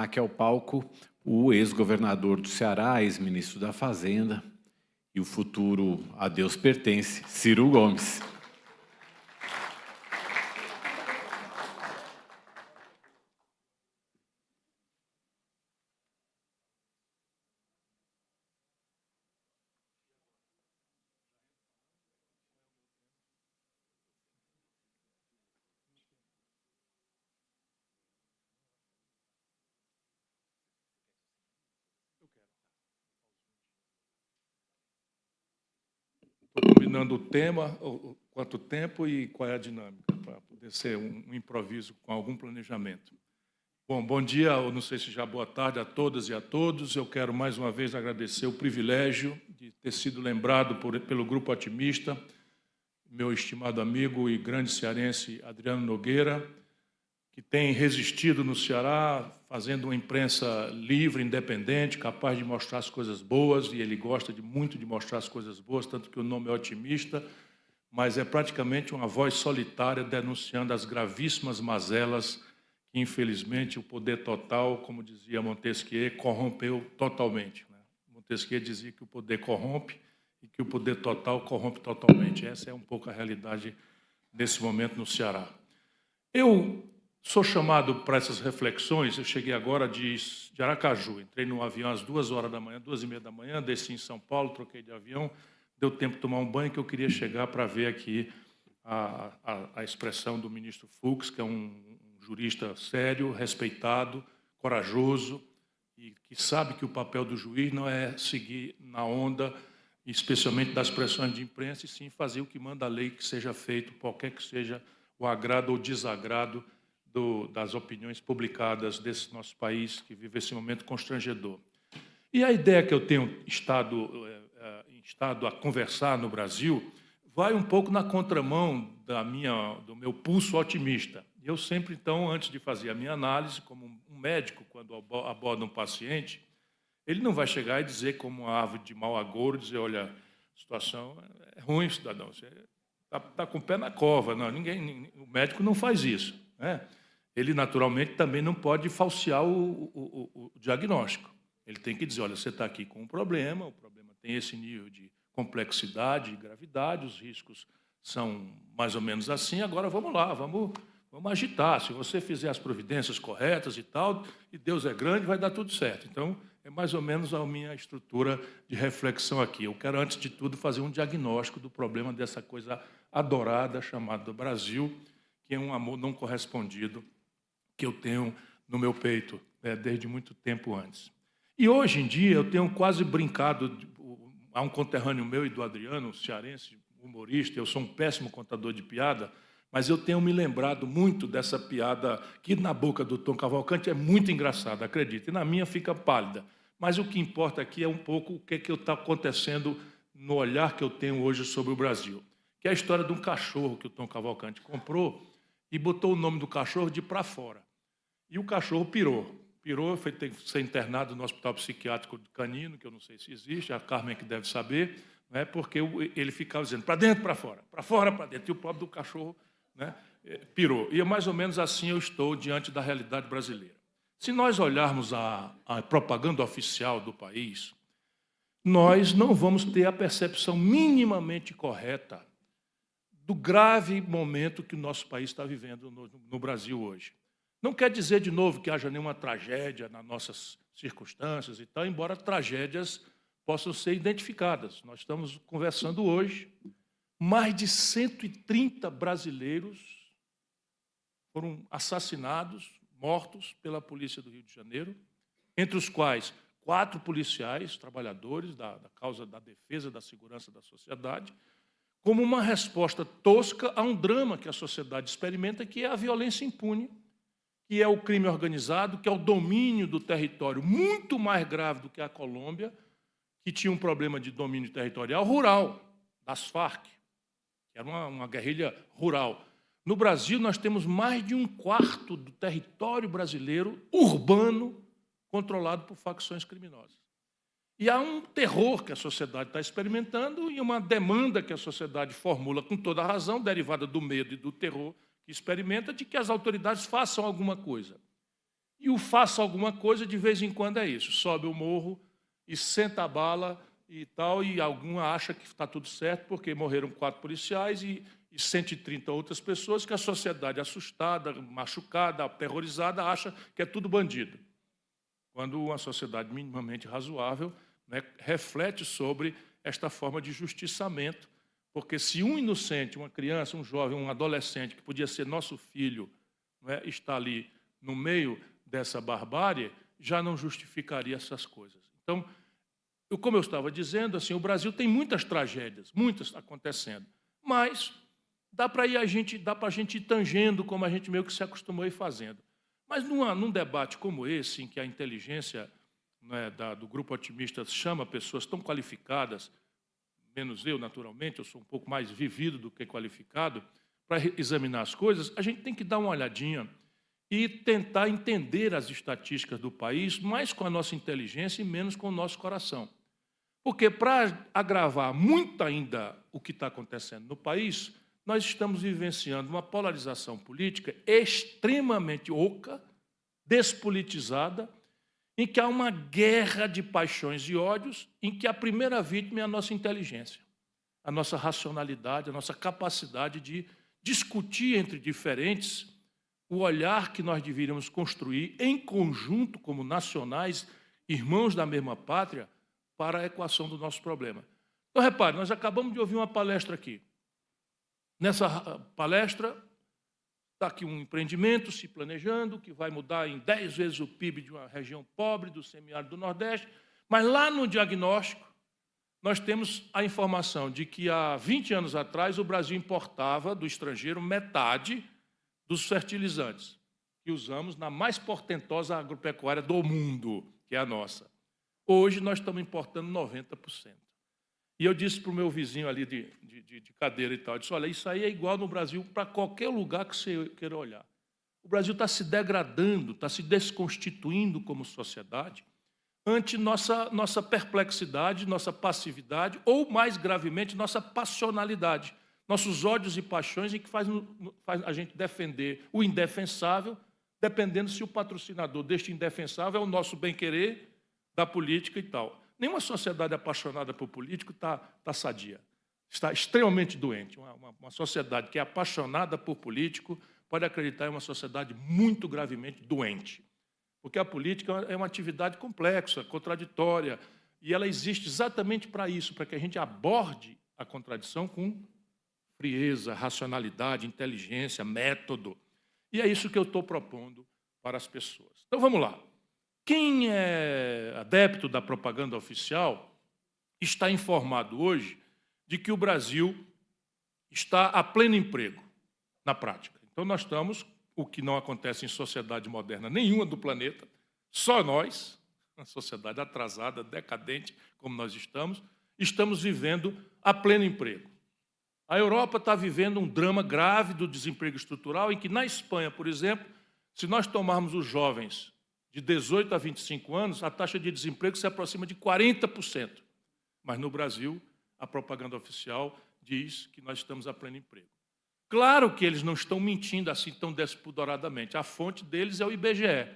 Aqui ao palco o ex-governador do Ceará, ex-ministro da Fazenda e o futuro a Deus pertence, Ciro Gomes. Estou combinando o tema, quanto tempo e qual é a dinâmica, para poder ser um improviso com algum planejamento. Bom dia, ou não sei se já boa tarde a todas e a todos. Eu quero mais uma vez agradecer o privilégio de ter sido lembrado pelo Grupo Otimista, meu estimado amigo e grande cearense Adriano Nogueira, que tem resistido no Ceará, fazendo uma imprensa livre, independente, capaz de mostrar as coisas boas, e ele gosta muito de mostrar as coisas boas, tanto que o nome é Otimista, mas é praticamente uma voz solitária denunciando as gravíssimas mazelas que, infelizmente, o poder total, como dizia Montesquieu, corrompeu totalmente. Montesquieu dizia que o poder corrompe e que o poder total corrompe totalmente. Essa é um pouco a realidade nesse momento no Ceará. Eu sou chamado para essas reflexões. Eu cheguei agora de Aracaju, entrei no avião às 2h da manhã, 2h30 da manhã, desci em São Paulo, troquei de avião, deu tempo de tomar um banho, que eu queria chegar para ver aqui a expressão do ministro Fux, que é um jurista sério, respeitado, corajoso, e que sabe que o papel do juiz não é seguir na onda, especialmente das pressões de imprensa, e sim fazer o que manda a lei que seja feito, qualquer que seja o agrado ou desagrado das opiniões publicadas desse nosso país, que vive esse momento constrangedor. E a ideia que eu tenho estado a conversar no Brasil vai um pouco na contramão do meu pulso otimista. Eu sempre, então, antes de fazer a minha análise, como um médico, quando aborda um paciente, ele não vai chegar e dizer, como uma árvore de mau agouro, dizer, olha, a situação é ruim, cidadão, você está com o pé na cova. Não, o médico não faz isso, né? Ele, naturalmente, também não pode falsear o diagnóstico. Ele tem que dizer, olha, você está aqui com um problema, o problema tem esse nível de complexidade e gravidade, os riscos são mais ou menos assim, agora vamos lá, vamos agitar. Se você fizer as providências corretas e tal, e Deus é grande, vai dar tudo certo. Então, é mais ou menos a minha estrutura de reflexão aqui. Eu quero, antes de tudo, fazer um diagnóstico do problema dessa coisa adorada chamada Brasil, que é um amor não correspondido que eu tenho no meu peito, desde muito tempo antes. E hoje em dia eu tenho quase brincado, há um conterrâneo meu e do Adriano, cearense, humorista, eu sou um péssimo contador de piada, mas eu tenho me lembrado muito dessa piada que na boca do Tom Cavalcante é muito engraçada, acredita, e na minha fica pálida. Mas o que importa aqui é um pouco o que está acontecendo no olhar que eu tenho hoje sobre o Brasil, que é a história de um cachorro que o Tom Cavalcante comprou e botou o nome do cachorro de Pra Fora. E o cachorro pirou. Pirou, foi ter que ser internado no Hospital Psiquiátrico Canino, que eu não sei se existe, a Carmen que deve saber, né, porque ele ficava dizendo para dentro, para fora, para dentro. E o pobre do cachorro, né, pirou. E mais ou menos assim eu estou diante da realidade brasileira. Se nós olharmos a propaganda oficial do país, nós não vamos ter a percepção minimamente correta do grave momento que o nosso país está vivendo no Brasil hoje. Não quer dizer, de novo, que haja nenhuma tragédia nas nossas circunstâncias e tal, embora tragédias possam ser identificadas. Nós estamos conversando hoje, mais de 130 brasileiros foram assassinados, mortos pela Polícia do Rio de Janeiro, entre os quais 4 policiais, trabalhadores da causa da defesa da segurança da sociedade, como uma resposta tosca a um drama que a sociedade experimenta, que é a violência impune, que é o crime organizado, que é o domínio do território, muito mais grave do que a Colômbia, que tinha um problema de domínio territorial rural, das Farc, que era uma guerrilha rural. No Brasil, nós temos mais de 1/4 do território brasileiro urbano controlado por facções criminosas. E há um terror que a sociedade está experimentando e uma demanda que a sociedade formula com toda a razão, derivada do medo e do terror que experimenta, de que as autoridades façam alguma coisa. E o faça alguma coisa, de vez em quando, é isso. Sobe o morro e senta a bala e tal, e alguma acha que está tudo certo, porque morreram 4 policiais e 130 outras pessoas que a sociedade assustada, machucada, aterrorizada, acha que é tudo bandido. Quando uma sociedade minimamente razoável, né, reflete sobre esta forma de justiçamento, porque se um inocente, uma criança, um jovem, um adolescente, que podia ser nosso filho, né, está ali no meio dessa barbárie, já não justificaria essas coisas. Então, como eu estava dizendo, assim, o Brasil tem muitas tragédias, muitas acontecendo, mas dá para a gente ir tangendo, como a gente meio que se acostumou a ir fazendo. Mas num debate como esse, em que a inteligência, né, do Grupo Otimista chama pessoas tão qualificadas, menos eu, naturalmente, eu sou um pouco mais vivido do que qualificado, para examinar as coisas, a gente tem que dar uma olhadinha e tentar entender as estatísticas do país mais com a nossa inteligência e menos com o nosso coração. Porque, para agravar muito ainda o que está acontecendo no país, nós estamos vivenciando uma polarização política extremamente oca, despolitizada, em que há uma guerra de paixões e ódios, em que a primeira vítima é a nossa inteligência, a nossa racionalidade, a nossa capacidade de discutir entre diferentes o olhar que nós deveríamos construir em conjunto, como nacionais, irmãos da mesma pátria, para a equação do nosso problema. Então, repare, nós acabamos de ouvir uma palestra aqui. Nessa palestra, está aqui um empreendimento se planejando, que vai mudar em 10 vezes o PIB de uma região pobre, do semiárido do Nordeste, mas lá no diagnóstico, nós temos a informação de que há 20 anos atrás o Brasil importava do estrangeiro metade dos fertilizantes que usamos na mais portentosa agropecuária do mundo, que é a nossa. Hoje nós estamos importando 90%. E eu disse para o meu vizinho ali de cadeira e tal, eu disse, olha, isso aí é igual no Brasil para qualquer lugar que você queira olhar. O Brasil está se degradando, está se desconstituindo como sociedade ante nossa perplexidade, nossa passividade, ou, mais gravemente, nossa passionalidade, nossos ódios e paixões, em que faz a gente defender o indefensável, dependendo se o patrocinador deste indefensável é o nosso bem-querer, da política e tal. Nenhuma sociedade apaixonada por político está sadia. Está extremamente doente. Uma sociedade que é apaixonada por político pode acreditar em uma sociedade muito gravemente doente. Porque a política é uma atividade complexa, contraditória, e ela existe exatamente para isso, para que a gente aborde a contradição com frieza, racionalidade, inteligência, método. E é isso que eu estou propondo para as pessoas. Então, vamos lá. Quem é adepto da propaganda oficial está informado hoje de que o Brasil está a pleno emprego, na prática. Então, nós estamos, o que não acontece em sociedade moderna nenhuma do planeta, só nós, uma sociedade atrasada, decadente, como nós estamos vivendo a pleno emprego. A Europa está vivendo um drama grave do desemprego estrutural, em que, na Espanha, por exemplo, se nós tomarmos os jovens de 18 a 25 anos, a taxa de desemprego se aproxima de 40%. Mas, no Brasil, a propaganda oficial diz que nós estamos a pleno emprego. Claro que eles não estão mentindo assim tão despudoradamente. A fonte deles é o IBGE.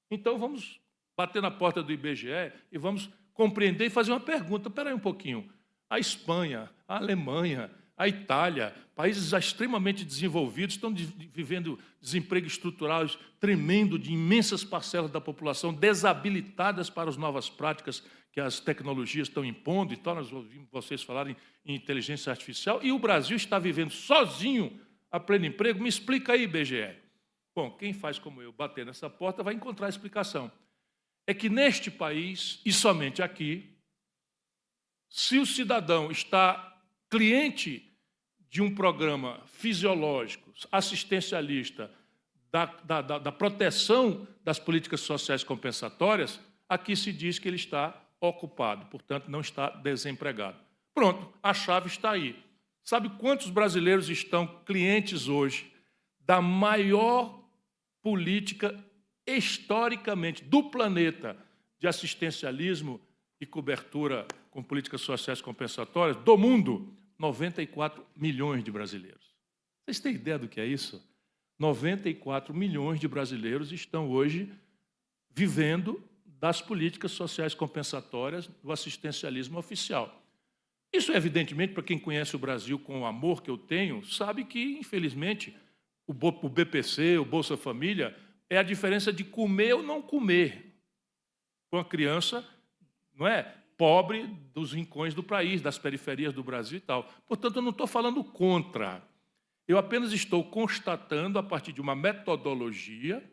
Então, vamos bater na porta do IBGE e vamos compreender e fazer uma pergunta. Espera aí um pouquinho. A Espanha, a Alemanha, a Itália, países extremamente desenvolvidos, estão vivendo desemprego estrutural tremendo de imensas parcelas da população desabilitadas para as novas práticas que as tecnologias estão impondo, e tal. Nós ouvimos vocês falarem em inteligência artificial, e o Brasil está vivendo sozinho a pleno emprego. Me explica aí, IBGE. Bom, quem faz como eu bater nessa porta vai encontrar a explicação. É que neste país, e somente aqui, se o cidadão está cliente de um programa fisiológico, assistencialista, da proteção das políticas sociais compensatórias, aqui se diz que ele está ocupado, portanto, não está desempregado. Pronto, a chave está aí. Sabe quantos brasileiros estão clientes hoje da maior política historicamente do planeta de assistencialismo e cobertura com políticas sociais compensatórias do mundo? 94 milhões de brasileiros. Vocês têm ideia do que é isso? 94 milhões de brasileiros estão hoje vivendo das políticas sociais compensatórias do assistencialismo oficial. Isso, evidentemente, para quem conhece o Brasil com o amor que eu tenho, sabe que, infelizmente, o BPC, o Bolsa Família, é a diferença de comer ou não comer com a criança, não é, pobre dos rincões do país, das periferias do Brasil e tal. Portanto, eu não estou falando contra. Eu apenas estou constatando, a partir de uma metodologia,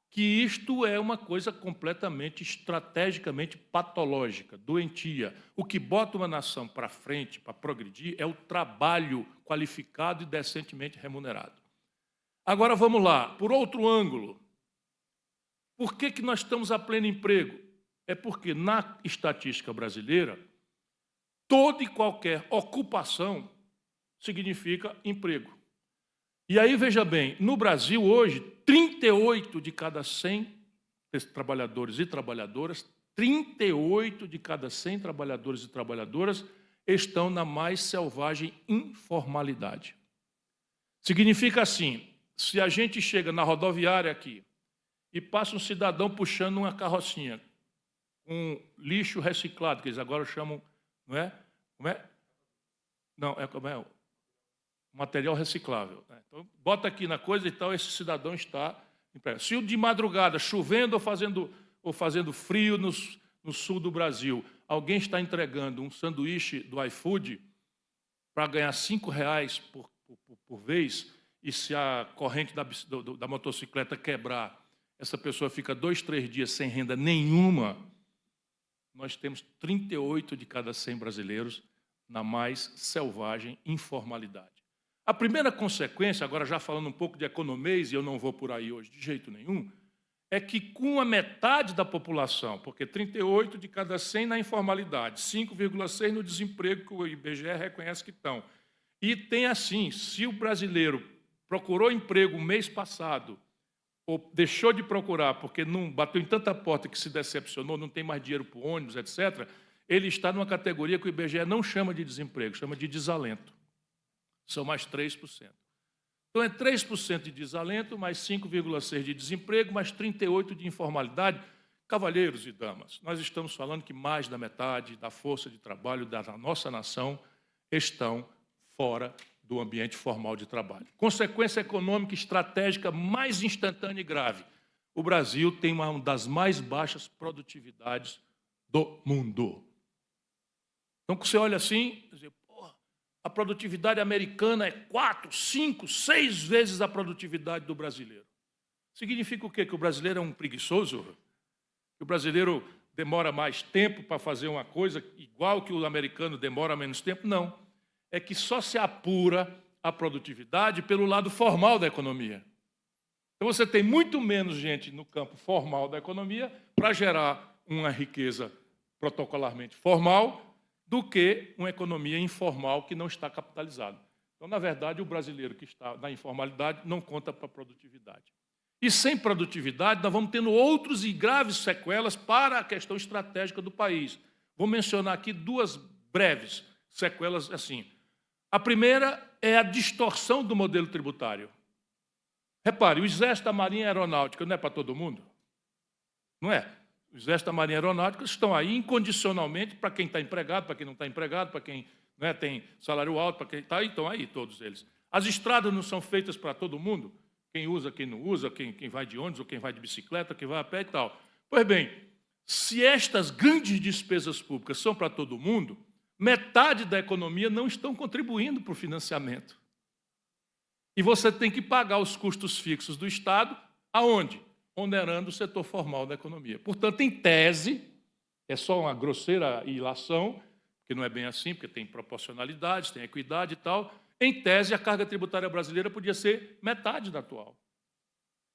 que isto é uma coisa completamente estrategicamente patológica, doentia. O que bota uma nação para frente, para progredir, é o trabalho qualificado e decentemente remunerado. Agora vamos lá, por outro ângulo. Por que nós estamos a pleno emprego? É porque, na estatística brasileira, toda e qualquer ocupação significa emprego. E aí, veja bem, no Brasil, hoje, 38 de cada 100 trabalhadores e trabalhadoras, 38 de cada 100 trabalhadores e trabalhadoras estão na mais selvagem informalidade. Significa assim, se a gente chega na rodoviária aqui e passa um cidadão puxando uma carrocinha com lixo reciclado, que eles agora chamam, não é? Como é? Não, como é? Material reciclável. Então, bota aqui na coisa e tal, esse cidadão está empregado. Se de madrugada, chovendo ou fazendo frio no sul do Brasil, alguém está entregando um sanduíche do iFood para ganhar R$5 por vez, e se a corrente da motocicleta quebrar, essa pessoa fica 2, 3 dias sem renda nenhuma, nós temos 38 de cada 100 brasileiros na mais selvagem informalidade. A primeira consequência, agora já falando um pouco de economês, e eu não vou por aí hoje de jeito nenhum, é que com a metade da população, porque 38 de cada 100 na informalidade, 5,6 no desemprego que o IBGE reconhece que estão. E tem assim, se o brasileiro procurou emprego mês passado, ou deixou de procurar porque não bateu em tanta porta que se decepcionou, não tem mais dinheiro para o ônibus, etc., ele está numa categoria que o IBGE não chama de desemprego, chama de desalento. São mais 3%. Então, é 3% de desalento, mais 5,6% de desemprego, mais 38% de informalidade. Cavalheiros e damas, nós estamos falando que mais da metade da força de trabalho da nossa nação estão fora do ambiente formal de trabalho. Consequência econômica estratégica mais instantânea e grave. O Brasil tem uma das mais baixas produtividades do mundo. Então, você olha assim, a produtividade americana é 4, 5, 6 vezes a produtividade do brasileiro. Significa o quê? Que o brasileiro é um preguiçoso? Que o brasileiro demora mais tempo para fazer uma coisa igual que o americano demora menos tempo? Não. É que só se apura a produtividade pelo lado formal da economia. Então, você tem muito menos gente no campo formal da economia para gerar uma riqueza protocolarmente formal do que uma economia informal que não está capitalizada. Então, na verdade, o brasileiro que está na informalidade não conta para a produtividade. E sem produtividade, nós vamos tendo outros e graves sequelas para a questão estratégica do país. Vou mencionar aqui 2 breves sequelas assim. A primeira é a distorção do modelo tributário. Repare, o Exército, a Marinha e a Aeronáutica não é para todo mundo? Não é? O Exército, a Marinha e a Aeronáutica estão aí incondicionalmente para quem está empregado, para quem não está empregado, para quem tem salário alto, para quem está aí, estão aí todos eles. As estradas não são feitas para todo mundo? Quem usa, quem não usa, quem vai de ônibus, ou quem vai de bicicleta, quem vai a pé e tal. Pois bem, se estas grandes despesas públicas são para todo mundo, metade da economia não estão contribuindo para o financiamento. E você tem que pagar os custos fixos do Estado, aonde? Onerando o setor formal da economia. Portanto, em tese, é só uma grosseira ilação, que não é bem assim, porque tem proporcionalidade, tem equidade e tal. Em tese, a carga tributária brasileira podia ser metade da atual,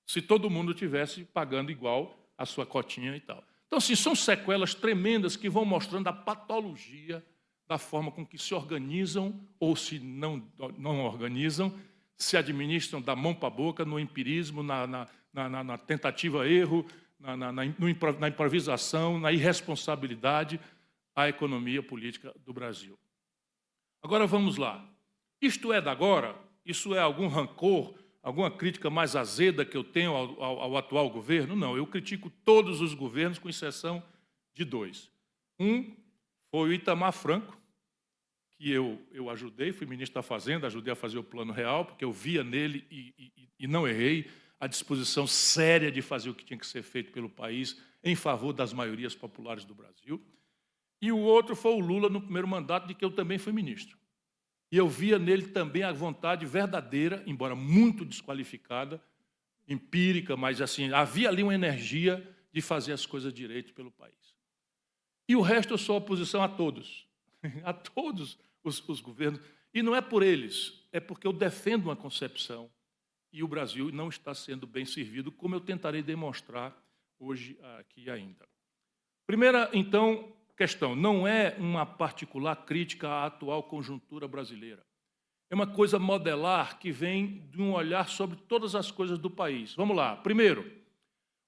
se todo mundo tivesse pagando igual a sua cotinha e tal. Então, assim, são sequelas tremendas que vão mostrando a patologia da forma com que se organizam ou se não organizam, se administram da mão para a boca, no empirismo, na tentativa-erro, na improvisação, na irresponsabilidade, a economia política do Brasil. Agora, vamos lá. Isto é da agora? Isso é algum rancor alguma crítica mais azeda que eu tenho ao atual governo? Não, eu critico todos os governos, com exceção de 2. Um foi o Itamar Franco, que eu ajudei, fui ministro da Fazenda, ajudei a fazer o Plano Real, porque eu via nele, e não errei, a disposição séria de fazer o que tinha que ser feito pelo país em favor das maiorias populares do Brasil. E o outro foi o Lula, no primeiro mandato, de que eu também fui ministro. E eu via nele também a vontade verdadeira, embora muito desqualificada, empírica, mas assim, havia ali uma energia de fazer as coisas direito pelo país. E o resto eu sou oposição a todos, a todos os governos. E não é por eles, é porque eu defendo uma concepção e o Brasil não está sendo bem servido, como eu tentarei demonstrar hoje aqui ainda. Primeira, então, questão, não é uma particular crítica à atual conjuntura brasileira. É uma coisa modelar que vem de um olhar sobre todas as coisas do país. Vamos lá. Primeiro,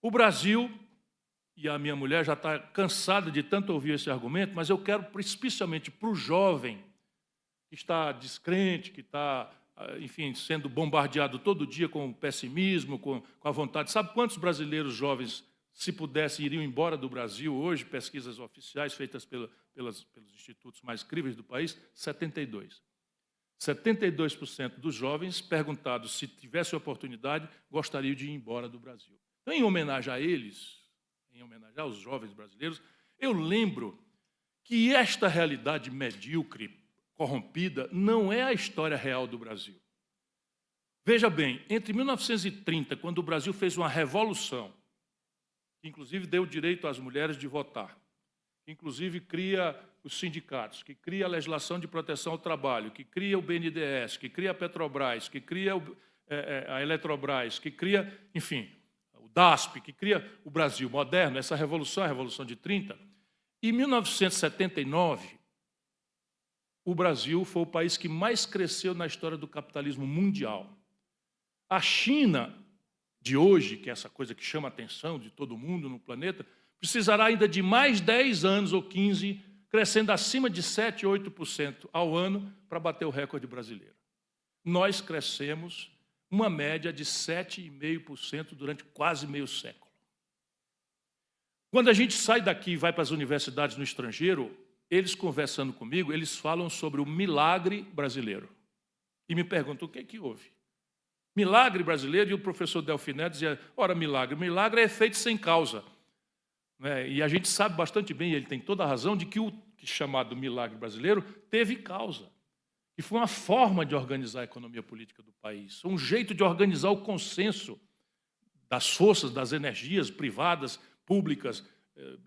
o Brasil, e a minha mulher já está cansada de tanto ouvir esse argumento, mas eu quero, especialmente para o jovem, que está descrente, que está, enfim, sendo bombardeado todo dia com pessimismo, com a vontade. Sabe quantos brasileiros jovens, se pudessem, iriam embora do Brasil hoje? Pesquisas oficiais feitas pelos institutos mais críveis do país, 72%. 72% dos jovens perguntados se tivesse oportunidade, gostariam de ir embora do Brasil. Então, em homenagem a eles, em homenagem aos jovens brasileiros, eu lembro que esta realidade medíocre, corrompida, não é a história real do Brasil. Veja bem, entre 1930, quando o Brasil fez uma revolução, que inclusive deu o direito às mulheres de votar, que inclusive cria os sindicatos, que cria a legislação de proteção ao trabalho, que cria o BNDES, que cria a Petrobras, que cria a Eletrobras, que cria, enfim, o DASP, que cria o Brasil moderno, essa revolução, a Revolução de 30. Em 1979, o Brasil foi o país que mais cresceu na história do capitalismo mundial. A China de hoje, que é essa coisa que chama a atenção de todo mundo no planeta, precisará ainda de mais 10 anos ou 15, crescendo acima de 7%, 8% ao ano para bater o recorde brasileiro. Nós crescemos uma média de 7,5% durante quase meio século. Quando a gente sai daqui e vai para as universidades no estrangeiro, eles conversando comigo, eles falam sobre o milagre brasileiro. E me perguntam, o que é que houve? Milagre brasileiro, e o professor Delfiné dizia, ora, milagre é efeito sem causa. E a gente sabe bastante bem, ele tem toda a razão, de que o chamado milagre brasileiro teve causa. E foi uma forma de organizar a economia política do país, um jeito de organizar o consenso das forças, das energias privadas, públicas,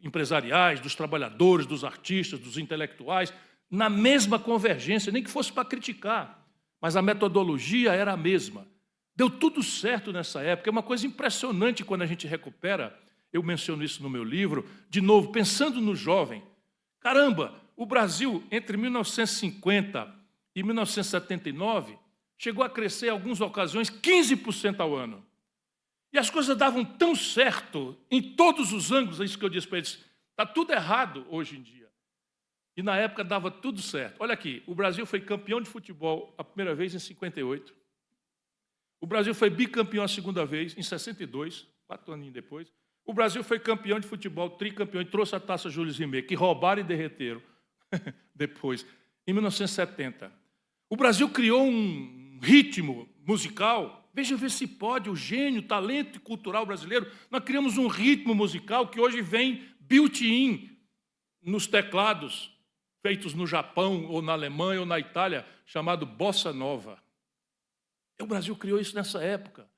empresariais, dos trabalhadores, dos artistas, dos intelectuais, na mesma convergência, nem que fosse para criticar, mas a metodologia era a mesma. Deu tudo certo nessa época, é uma coisa impressionante quando a gente recupera, eu menciono isso no meu livro, de novo, pensando no jovem. Caramba, o Brasil, entre 1950 e 1979, chegou a crescer, em algumas ocasiões, 15% ao ano. E as coisas davam tão certo, em todos os ângulos, é isso que eu disse para eles, está tudo errado hoje em dia. E na época dava tudo certo. Olha aqui, o Brasil foi campeão de futebol a primeira vez em 58. O Brasil foi bicampeão a segunda vez em 62, 4 aninhos depois. O Brasil foi campeão de futebol, tricampeão, e trouxe a taça Júlio Rimet, que roubaram e derreteram depois, em 1970. O Brasil criou um ritmo musical. Veja ver se pode, o gênio, o talento cultural brasileiro. Nós criamos um ritmo musical que hoje vem built-in nos teclados feitos no Japão, ou na Alemanha, ou na Itália, chamado Bossa Nova. O Brasil criou isso nessa época.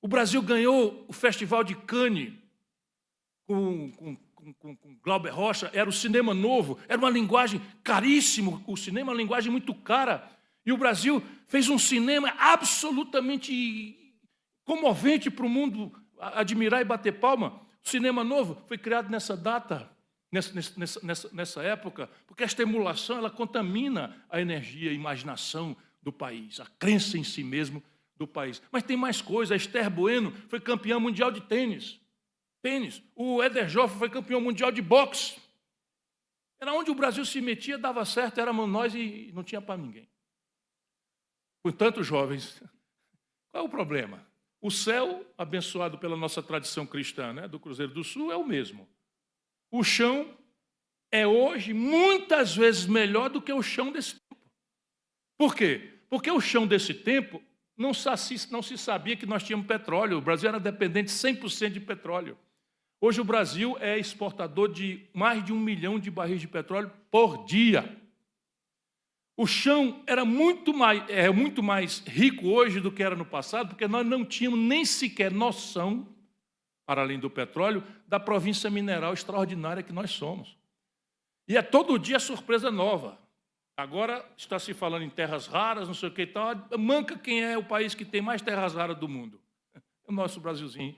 O Brasil ganhou o Festival de Cannes com Glauber Rocha, era o cinema novo, era uma linguagem caríssima, o cinema é uma linguagem muito cara. E o Brasil fez um cinema absolutamente comovente para o mundo admirar e bater palma. O cinema novo foi criado nessa data, nessa época, porque esta emulação ela contamina a energia, a imaginação do país, a crença em si mesmo do país. Mas tem mais coisa. A Esther Bueno foi campeã mundial de tênis. O Éder Joffre foi campeão mundial de boxe. Era onde o Brasil se metia, dava certo, éramos nós e não tinha para ninguém. Portanto, jovens, Qual é o problema? O céu, abençoado pela nossa tradição cristã, né, do Cruzeiro do Sul, é o mesmo. O chão é hoje muitas vezes melhor do que o chão desse tempo. Por quê? Porque o chão desse tempo não se sabia que nós tínhamos petróleo. O Brasil era dependente 100% de petróleo. Hoje o Brasil é exportador de mais de 1 milhão de barris de petróleo por dia. O chão é muito mais rico hoje do que era no passado, porque nós não tínhamos nem sequer noção, para além do petróleo, da província mineral extraordinária que nós somos. E é todo dia surpresa nova. Agora está se falando em terras raras, não sei o que e tal. Manca quem é o país que tem mais terras raras do mundo. É o nosso Brasilzinho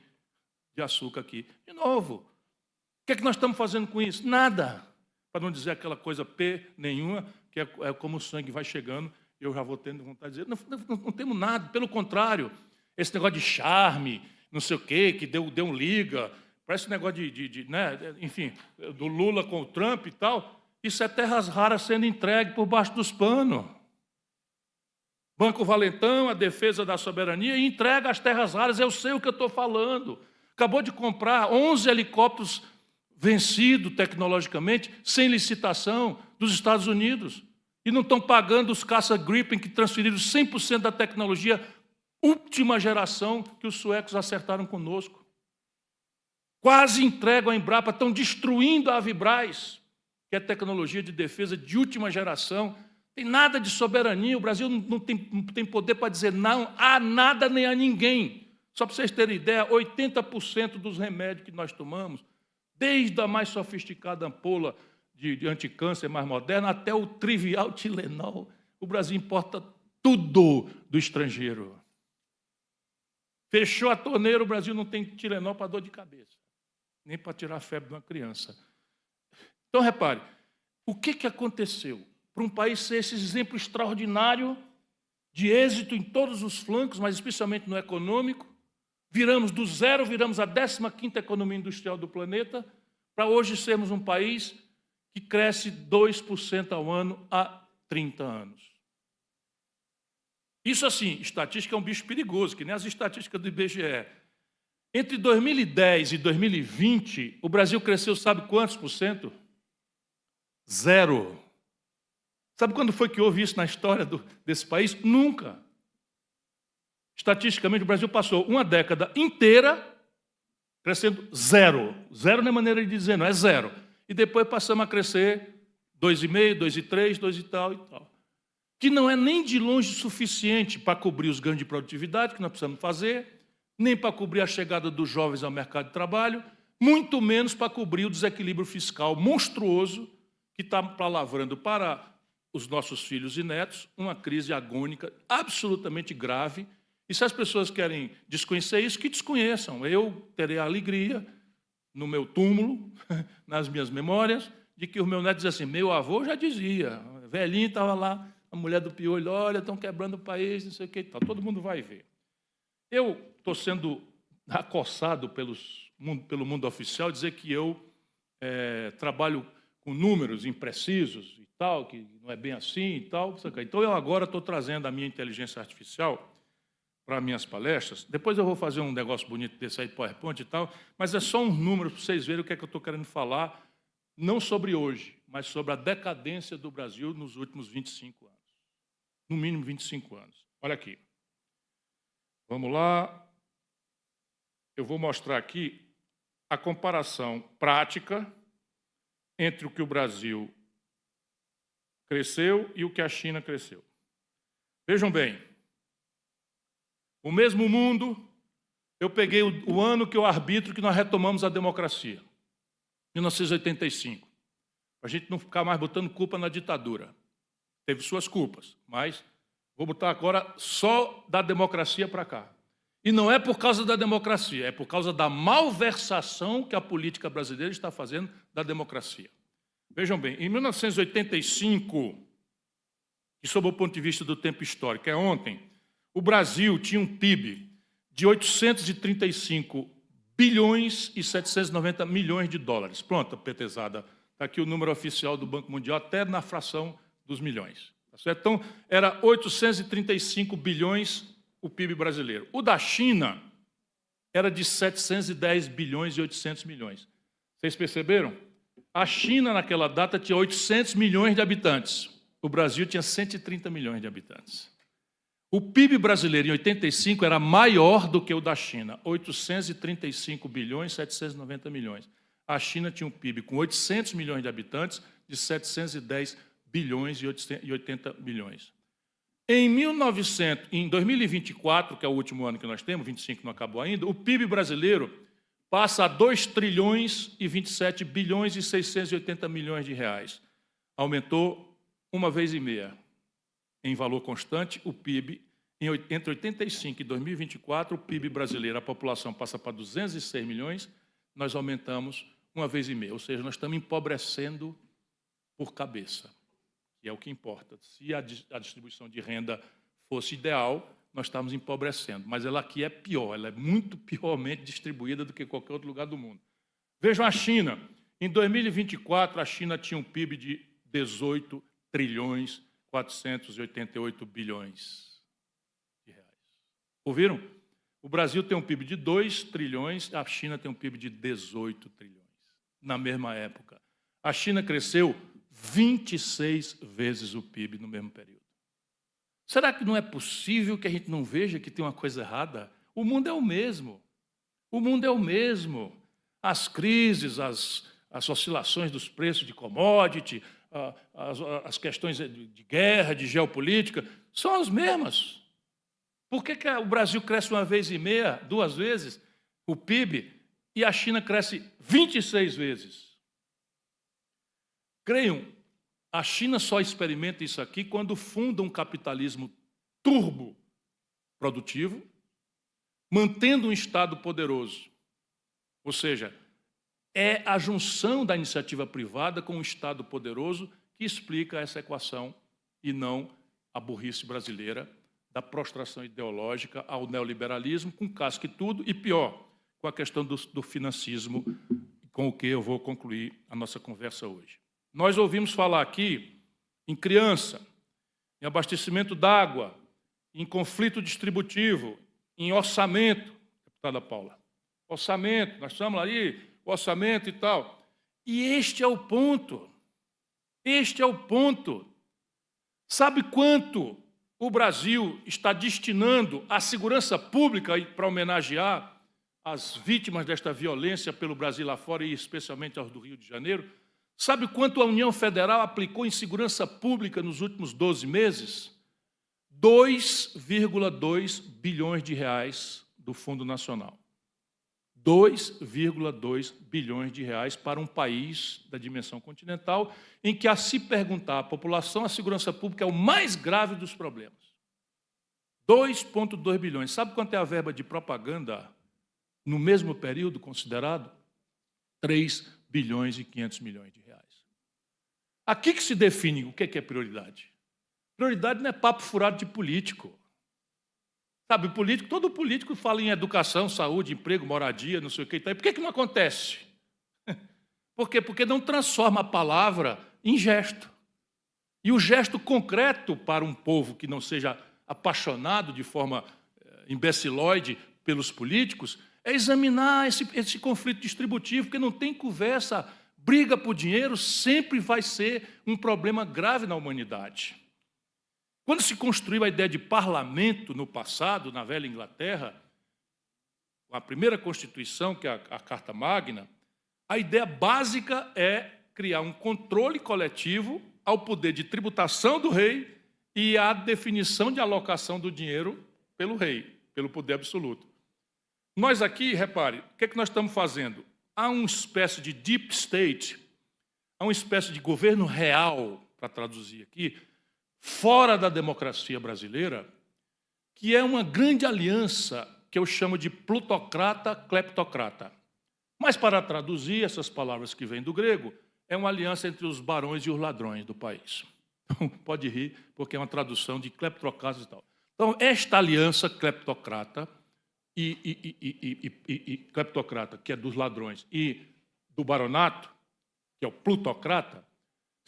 de açúcar aqui. De novo, o que é que nós estamos fazendo com isso? Nada. Para não dizer aquela coisa P nenhuma, que é como o sangue vai chegando, eu já vou tendo vontade de dizer, não temos nada, pelo contrário, esse negócio de charme, não sei o quê, que deu um liga, parece um negócio né, enfim, do Lula com o Trump e tal, isso é terras raras sendo entregue por baixo dos panos. Banco Valentão, a defesa da soberania, e entrega as terras raras, eu sei o que eu estou falando. Acabou de comprar 11 helicópteros vencidos tecnologicamente, sem licitação, dos Estados Unidos. E não estão pagando os caça Gripen, que transferiram 100% da tecnologia última geração que os suecos acertaram conosco. Quase entregam a Embrapa, estão destruindo a Avibraz, que é tecnologia de defesa de última geração. Tem nada de soberania, o Brasil não tem poder para dizer não a nada nem a ninguém. Só para vocês terem ideia, 80% dos remédios que nós tomamos, desde a mais sofisticada ampola de anticâncer mais moderna até o trivial Tilenol, o Brasil importa tudo do estrangeiro. Fechou a torneira, o Brasil não tem Tilenol para dor de cabeça, nem para tirar a febre de uma criança. Então, repare, o que aconteceu? Para um país ser esse exemplo extraordinário de êxito em todos os flancos, mas especialmente no econômico, viramos do zero, viramos a 15ª economia industrial do planeta, para hoje sermos um país que cresce 2% ao ano há 30 anos. Isso, assim, estatística é um bicho perigoso, que nem as estatísticas do IBGE. Entre 2010 e 2020, o Brasil cresceu, sabe quantos por cento? 0. Sabe quando foi que houve isso na história desse país? Nunca. Estatisticamente, o Brasil passou uma década inteira crescendo 0. 0 não é maneira de dizer, não é 0. E depois passamos a crescer 2,5, 2,3, 2 e tal e tal. Que não é nem de longe suficiente para cobrir os ganhos de produtividade que nós precisamos fazer, nem para cobrir a chegada dos jovens ao mercado de trabalho, muito menos para cobrir o desequilíbrio fiscal monstruoso que está lavrando para os nossos filhos e netos uma crise agônica absolutamente grave. E se as pessoas querem desconhecer isso, que desconheçam. Eu terei a alegria, no meu túmulo, nas minhas memórias, de que o meu neto diz assim, meu avô já dizia, velhinho estava lá, a mulher do piolho, olha, estão quebrando o país, não sei o que e tal. Todo mundo vai ver. Eu estou sendo acossado pelo mundo oficial, dizer que eu trabalho com números imprecisos e tal, que não é bem assim e tal. Então, eu agora estou trazendo a minha inteligência artificial para minhas palestras. Depois eu vou fazer um negócio bonito desse aí, PowerPoint e tal, mas é só uns números para vocês verem o que é que eu estou querendo falar, não sobre hoje, mas sobre a decadência do Brasil nos últimos 25 anos. No mínimo 25 anos. Olha aqui. Vamos lá. Eu vou mostrar aqui a comparação prática entre o que o Brasil cresceu e o que a China cresceu. Vejam bem, o mesmo mundo, eu peguei o ano que eu arbitro que nós retomamos a democracia, 1985, para a gente não ficar mais botando culpa na ditadura. Teve suas culpas, mas vou botar agora só da democracia para cá. E não é por causa da democracia, é por causa da malversação que a política brasileira está fazendo da democracia. Vejam bem, em 1985, e sob o ponto de vista do tempo histórico, é ontem, o Brasil tinha um PIB de 835 bilhões e 790 milhões de dólares. Pronto, petezada. Está aqui o número oficial do Banco Mundial, até na fração dos milhões. Tá certo? Então, era 835 bilhões o PIB brasileiro. O da China era de 710 bilhões e 800 milhões. Vocês perceberam? A China, naquela data, tinha 800 milhões de habitantes. O Brasil tinha 130 milhões de habitantes. O PIB brasileiro, em 85, era maior do que o da China, 835 bilhões e 790 milhões. A China tinha um PIB com 800 milhões de habitantes, de 710 bilhões e 80 milhões. Em 2024, que é o último ano que nós temos, 25 não acabou ainda, o PIB brasileiro passa a 2 trilhões e 27 bilhões e 680 milhões de reais. Aumentou 1,5 vezes. Em valor constante, o PIB, entre 85 e 2024, o PIB brasileiro, a população passa para 206 milhões, nós aumentamos 1,5 vezes. Ou seja, nós estamos empobrecendo por cabeça, que é o que importa. Se a distribuição de renda fosse ideal, nós estamos empobrecendo. Mas ela aqui é pior, ela é muito piormente distribuída do que qualquer outro lugar do mundo. Vejam a China. Em 2024, a China tinha um PIB de 18 trilhões 488 bilhões de reais. Ouviram? O Brasil tem um PIB de 2 trilhões, a China tem um PIB de 18 trilhões, na mesma época. A China cresceu 26 vezes o PIB no mesmo período. Será que não é possível que a gente não veja que tem uma coisa errada? O mundo é o mesmo. O mundo é o mesmo. As crises, as oscilações dos preços de commodity, as questões de guerra, de geopolítica, são as mesmas. Por que o Brasil cresce 1,5 vezes, 2 vezes o PIB e a China cresce 26 vezes? Creiam, a China só experimenta isso aqui quando funda um capitalismo turbo produtivo, mantendo um Estado poderoso. Ou seja, é a junção da iniciativa privada com o Estado poderoso que explica essa equação e não a burrice brasileira da prostração ideológica ao neoliberalismo, com casca e tudo, e pior, com a questão do financismo, com o que eu vou concluir a nossa conversa hoje. Nós ouvimos falar aqui em criança, em abastecimento d'água, em conflito distributivo, em orçamento, deputada Paula. Orçamento, nós estamos ali, orçamento e tal. E este é o ponto. Este é o ponto. Sabe quanto o Brasil está destinando à segurança pública para homenagear as vítimas desta violência pelo Brasil lá fora e especialmente aos do Rio de Janeiro? Sabe quanto a União Federal aplicou em segurança pública nos últimos 12 meses? 2,2 bilhões de reais do Fundo Nacional. 2,2 bilhões de reais para um país da dimensão continental, em que, a se perguntar à população, a segurança pública é o mais grave dos problemas. 2,2 bilhões. Sabe quanto é a verba de propaganda no mesmo período considerado? 3 bilhões e 500 milhões de reais. Aqui que se define o que é prioridade. Prioridade não é papo furado de político. Sabe, todo político fala em educação, saúde, emprego, moradia, não sei o que. Por que não acontece? Por quê? Porque não transforma a palavra em gesto. E o gesto concreto para um povo que não seja apaixonado de forma imbecilóide pelos políticos é examinar esse conflito distributivo, porque não tem conversa. Briga por dinheiro sempre vai ser um problema grave na humanidade. Quando se construiu a ideia de parlamento no passado, na velha Inglaterra, a primeira Constituição, que é a Carta Magna, a ideia básica é criar um controle coletivo ao poder de tributação do rei e à definição de alocação do dinheiro pelo rei, pelo poder absoluto. Nós aqui, repare, o que é que nós estamos fazendo? Há uma espécie de deep state, há uma espécie de governo real, para traduzir aqui, fora da democracia brasileira, que é uma grande aliança que eu chamo de plutocrata-cleptocrata. Mas, para traduzir essas palavras que vêm do grego, é uma aliança entre os barões e os ladrões do país. Então, pode rir, porque é uma tradução de cleptocratas e tal. Então, esta aliança cleptocrata e cleptocrata, que é dos ladrões, e do baronato, que é o plutocrata,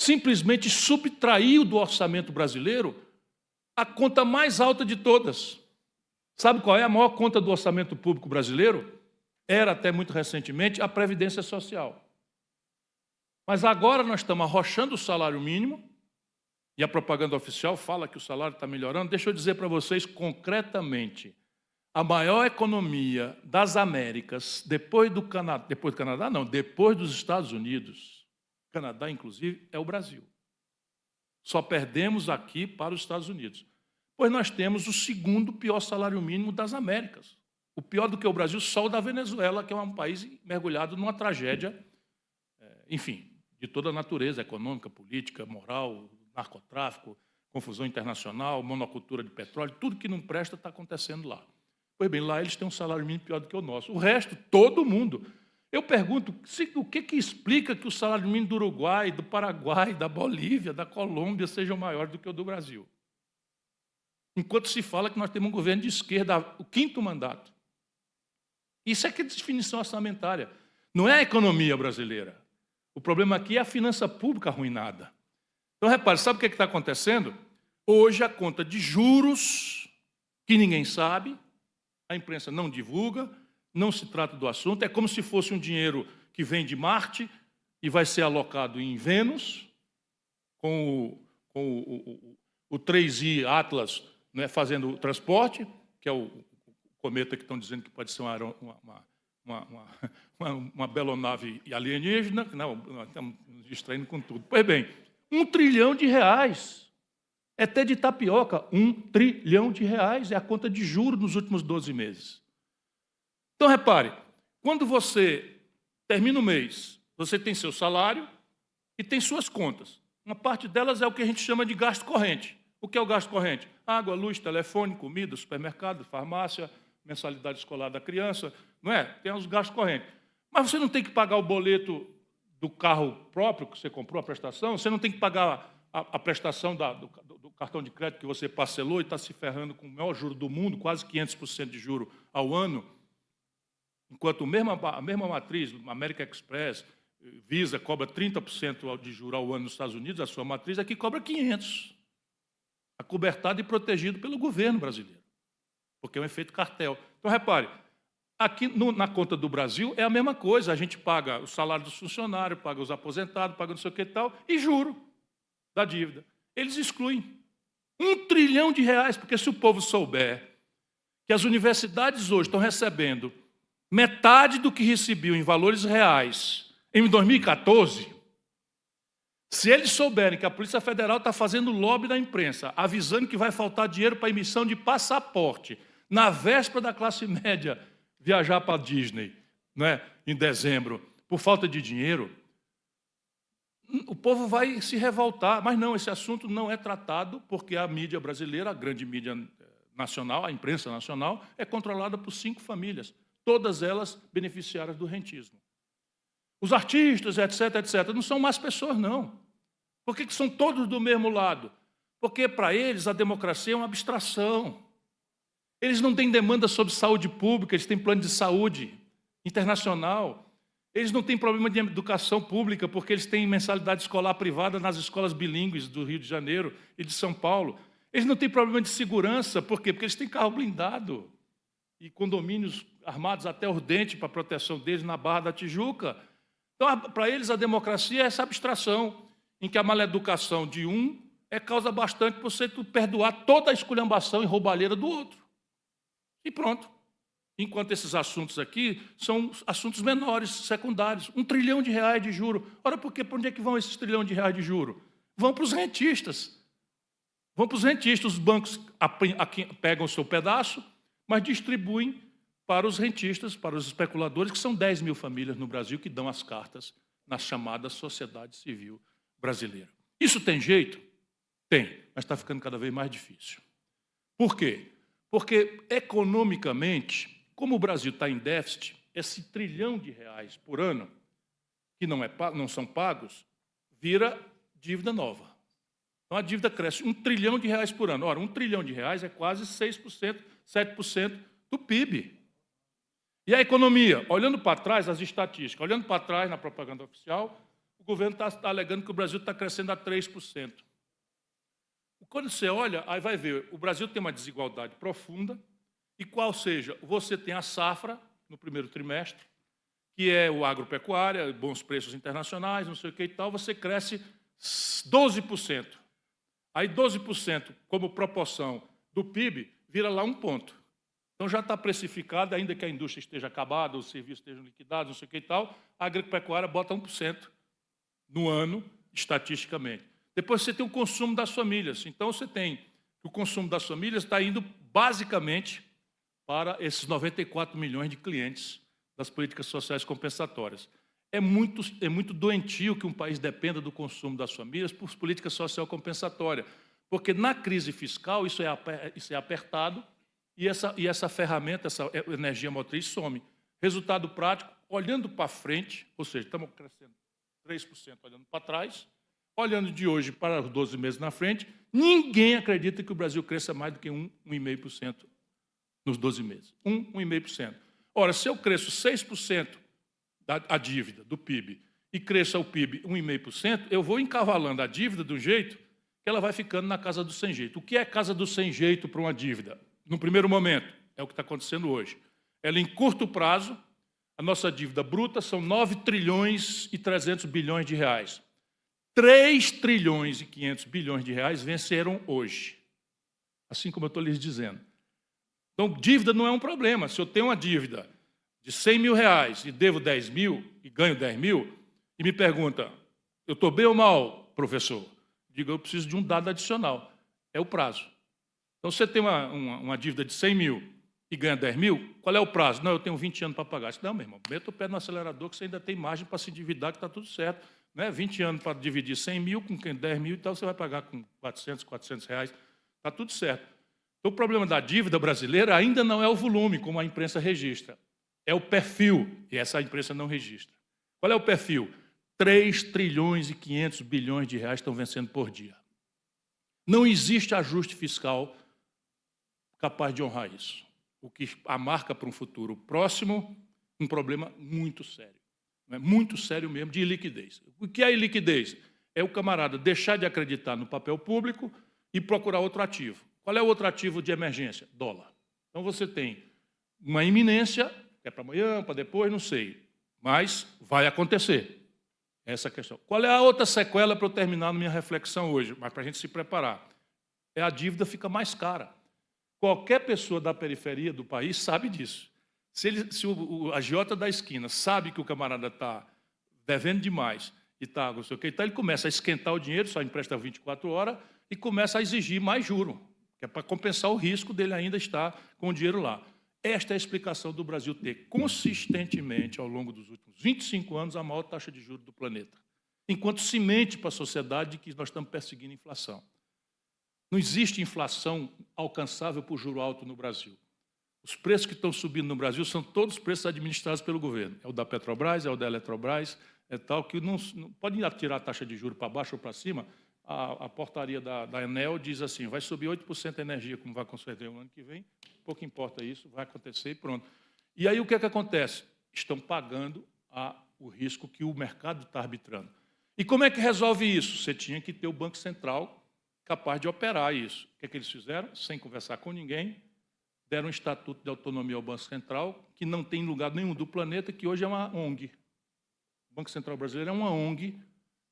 simplesmente subtraiu do orçamento brasileiro a conta mais alta de todas. Sabe qual é a maior conta do orçamento público brasileiro? Era, até muito recentemente, a Previdência Social. Mas agora nós estamos arrochando o salário mínimo, e a propaganda oficial fala que o salário está melhorando. Deixa eu dizer para vocês concretamente, a maior economia das Américas, depois do Canadá, não, depois dos Estados Unidos, Canadá, inclusive, é o Brasil. Só perdemos aqui para os Estados Unidos. Pois nós temos o segundo pior salário mínimo das Américas. O pior do que o Brasil, só o da Venezuela, que é um país mergulhado numa tragédia, enfim, de toda a natureza, econômica, política, moral, narcotráfico, confusão internacional, monocultura de petróleo, tudo que não presta está acontecendo lá. Pois bem, lá eles têm um salário mínimo pior do que o nosso. O resto, todo mundo. Eu pergunto, o que explica que o salário mínimo do Uruguai, do Paraguai, da Bolívia, da Colômbia sejam maiores do que o do Brasil? Enquanto se fala que nós temos um governo de esquerda, o 5º mandato. Isso é que é definição orçamentária. Não é a economia brasileira. O problema aqui é a finança pública arruinada. Então, repare, sabe o que está acontecendo? Hoje, a conta de juros, que ninguém sabe, a imprensa não divulga, não se trata do assunto, é como se fosse um dinheiro que vem de Marte e vai ser alocado em Vênus, com o 3i Atlas, né, fazendo o transporte, que é o cometa que estão dizendo que pode ser uma belonave alienígena. Não, nós estamos nos distraindo com tudo. Pois bem, R$1 trilhão. É até de tapioca, R$1 trilhão é a conta de juros nos últimos 12 meses. Então, repare, quando você termina o mês, você tem seu salário e tem suas contas. Uma parte delas é o que a gente chama de gasto corrente. O que é o gasto corrente? Água, luz, telefone, comida, supermercado, farmácia, mensalidade escolar da criança, não é? Tem os gastos correntes. Mas você não tem que pagar o boleto do carro próprio que você comprou, a prestação, você não tem que pagar a prestação do cartão de crédito que você parcelou e está se ferrando com o maior juro do mundo, quase 500% de juro ao ano, enquanto a mesma matriz, American Express, Visa, cobra 30% de juro ao ano nos Estados Unidos, a sua matriz aqui cobra 500%. Acobertado e protegido pelo governo brasileiro, porque é um efeito cartel. Então, repare, aqui na conta do Brasil é a mesma coisa, a gente paga o salário dos funcionários, paga os aposentados, paga não sei o que e tal, e juro da dívida. Eles excluem R$1 trilhão, porque se o povo souber que as universidades hoje estão recebendo metade do que recebiam em valores reais em 2014, se eles souberem que a Polícia Federal está fazendo lobby na imprensa, avisando que vai faltar dinheiro para emissão de passaporte, na véspera da classe média viajar para a Disney, não é? Em dezembro, por falta de dinheiro, o povo vai se revoltar. Mas não, esse assunto não é tratado porque a mídia brasileira, a grande mídia nacional, a imprensa nacional, é controlada por 5 famílias, todas elas beneficiárias do rentismo. Os artistas, etc., não são más pessoas, não. Por que são todos do mesmo lado? Porque, para eles, a democracia é uma abstração. Eles não têm demanda sobre saúde pública, eles têm plano de saúde internacional. Eles não têm problema de educação pública, porque eles têm mensalidade escolar privada nas escolas bilíngues do Rio de Janeiro e de São Paulo. Eles não têm problema de segurança, por quê? Porque eles têm carro blindado e condomínios armados até o dente para a proteção deles na Barra da Tijuca. Então, para eles, a democracia é essa abstração, em que a maleducação de um é causa bastante para você perdoar toda a esculhambação e roubalheira do outro. E pronto. Enquanto esses assuntos aqui são assuntos menores, secundários. R$1 trilhão de juro. Ora, por quê? Para onde é que vão esses R$1 trilhão de juro? Vão para os rentistas. Vão para os rentistas. Os bancos pegam o seu pedaço, mas distribuem para os rentistas, para os especuladores, que são 10 mil famílias no Brasil que dão as cartas na chamada sociedade civil brasileira. Isso tem jeito? Tem, mas está ficando cada vez mais difícil. Por quê? Porque, economicamente, como o Brasil está em déficit, esse R$1 trilhão por ano, que não são pagos, vira dívida nova. Então, a dívida cresce R$1 trilhão por ano. Ora, R$1 trilhão é quase 6%, 7% do PIB. E a economia? Olhando para trás, as estatísticas, olhando para trás na propaganda oficial, o governo está alegando que o Brasil está crescendo a 3%. Quando você olha, aí vai ver, o Brasil tem uma desigualdade profunda E qual seja, você tem a safra no primeiro trimestre, que é o agropecuária, bons preços internacionais, não sei o que e tal, você cresce 12%. Aí 12% como proporção do PIB vira lá 1 ponto. Então já está precificado, ainda que a indústria esteja acabada, os serviços estejam liquidados, não sei o que e tal, a agropecuária bota 1% no ano, estatisticamente. Depois você tem o consumo das famílias. Então você tem o consumo das famílias está indo basicamente para esses 94 milhões de clientes das políticas sociais compensatórias. É muito doentio que um país dependa do consumo das famílias por política social compensatória, porque na crise fiscal isso é apertado e essa ferramenta, essa energia motriz some. Resultado prático, olhando para frente, ou seja, estamos crescendo 3% olhando para trás, olhando de hoje para os 12 meses na frente, ninguém acredita que o Brasil cresça mais do que 1,5% nos 12 meses. 1,5%. Ora, se eu cresço 6% a dívida do PIB e cresça o PIB 1,5%, eu vou encavalando a dívida do jeito que ela vai ficando na casa do sem jeito. O que é casa do sem jeito para uma dívida? No primeiro momento, é o que está acontecendo hoje. Ela, em curto prazo, a nossa dívida bruta são 9 trilhões e 300 bilhões de reais. 3 trilhões e 500 bilhões de reais venceram hoje. Assim como eu estou lhes dizendo. Então, dívida não é um problema. Se eu tenho uma dívida de 100 mil reais e devo 10 mil e ganho 10 mil, e me pergunta, eu estou bem ou mal, professor? Digo, eu preciso de um dado adicional. É o prazo. Então, você tem uma dívida de 100 mil e ganha 10 mil, qual é o prazo? Não, eu tenho 20 anos para pagar. Não, meu irmão, meta o pé no acelerador que você ainda tem margem para se endividar, que está tudo certo. Né? 20 anos para dividir 100 mil com 10 mil, então você vai pagar com 400 reais. Está tudo certo. Então, o problema da dívida brasileira ainda não é o volume, como a imprensa registra. É o perfil, e essa imprensa não registra. Qual é o perfil? 3 trilhões e 500 bilhões de reais estão vencendo por dia. Não existe ajuste fiscal capaz de honrar isso. O que marca para um futuro próximo um problema muito sério. Muito sério mesmo, de iliquidez. O que é iliquidez? É o camarada deixar de acreditar no papel público e procurar outro ativo. Qual é o outro ativo de emergência? Dólar. Então, você tem uma iminência, é para amanhã, para depois, não sei, mas vai acontecer. Essa questão. Qual é a outra sequela para eu terminar na minha reflexão hoje, mas para a gente se preparar? É a dívida fica mais cara. Qualquer pessoa da periferia do país sabe disso. Se o agiota da esquina sabe que o camarada está devendo demais e está, não sei o que, então ele começa a esquentar o dinheiro, só empresta 24 horas, e começa a exigir mais juro, que é para compensar o risco dele ainda estar com o dinheiro lá. Esta é a explicação do Brasil ter consistentemente, ao longo dos últimos 25 anos, a maior taxa de juros do planeta, enquanto se mente para a sociedade que nós estamos perseguindo a inflação. Não existe inflação alcançável por juro alto no Brasil. Os preços que estão subindo no Brasil são todos preços administrados pelo governo. É o da Petrobras, é o da Eletrobras, é tal, que não pode tirar a taxa de juros para baixo ou para cima. A portaria da Enel diz assim, vai subir 8% a energia, como vai conceder no ano que vem, pouco importa isso, vai acontecer e pronto. E aí o que é que acontece? Estão pagando o risco que o mercado está arbitrando. E como é que resolve isso? Você tinha que ter o Banco Central capaz de operar isso. O que é que eles fizeram? Sem conversar com ninguém, deram um estatuto de autonomia ao Banco Central, que não tem lugar nenhum do planeta, que hoje é uma ONG. O Banco Central Brasileiro é uma ONG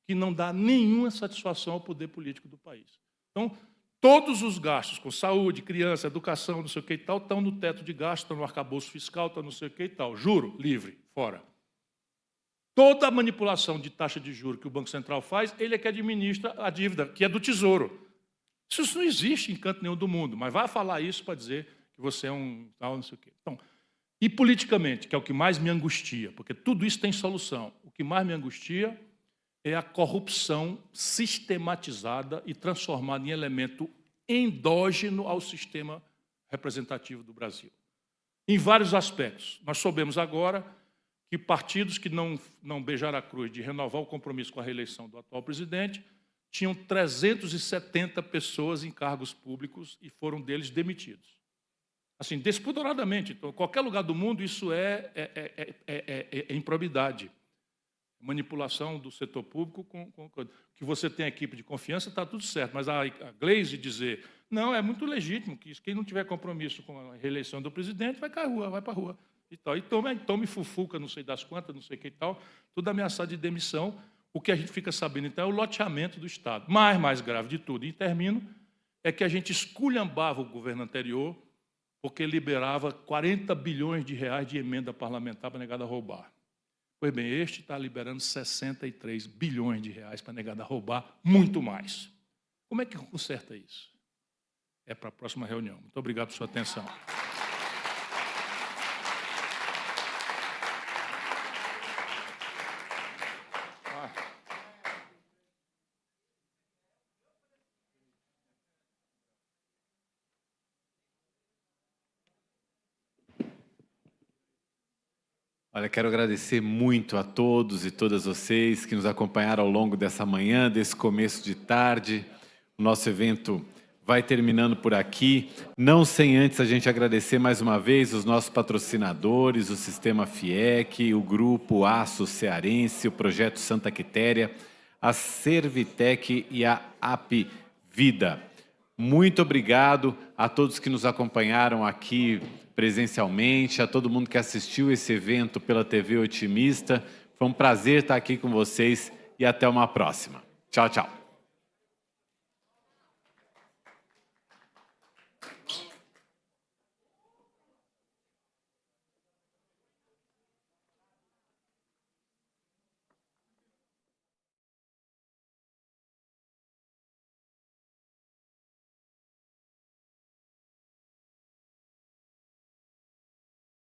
que não dá nenhuma satisfação ao poder político do país. Então, todos os gastos com saúde, criança, educação, não sei o que e tal, estão no teto de gasto, estão no arcabouço fiscal, estão não sei o que e tal. Juro, livre, fora. Toda a manipulação de taxa de juros que o Banco Central faz, ele é que administra a dívida, que é do Tesouro. Isso não existe em canto nenhum do mundo, mas vai falar isso para dizer que você é um tal, não sei o quê. Então, e politicamente, que é o que mais me angustia, porque tudo isso tem solução. O que mais me angustia é a corrupção sistematizada e transformada em elemento endógeno ao sistema representativo do Brasil. Em vários aspectos. Nós soubemos agora que partidos que não beijaram a cruz de renovar o compromisso com a reeleição do atual presidente tinham 370 pessoas em cargos públicos e foram deles demitidos. Assim, despudoradamente. Então, em qualquer lugar do mundo, isso é improbidade. Manipulação do setor público que você tem equipe de confiança, está tudo certo, mas a Gleisi dizer, não, é muito legítimo que quem não tiver compromisso com a reeleição do presidente vai para a rua. E tome fufuca, não sei das quantas, não sei o que e tal, tudo ameaçado de demissão. O que a gente fica sabendo, então, é o loteamento do Estado. Mas, mais grave de tudo, e termino, é que a gente esculhambava o governo anterior porque liberava 40 bilhões de reais de emenda parlamentar para negada roubar. Pois bem, este está liberando 63 bilhões de reais para negada roubar, muito mais. Como é que conserta isso? É para a próxima reunião. Muito obrigado por sua atenção. Olha, quero agradecer muito a todos e todas vocês que nos acompanharam ao longo dessa manhã, desse começo de tarde. O nosso evento vai terminando por aqui, não sem antes a gente agradecer mais uma vez os nossos patrocinadores, o Sistema FIEC, o Grupo Aço Cearense, o Projeto Santa Quitéria, a Servitec e a Apvida. Muito obrigado a todos que nos acompanharam aqui presencialmente, a todo mundo que assistiu esse evento pela TV Otimista. Foi um prazer estar aqui com vocês e até uma próxima. Tchau, tchau.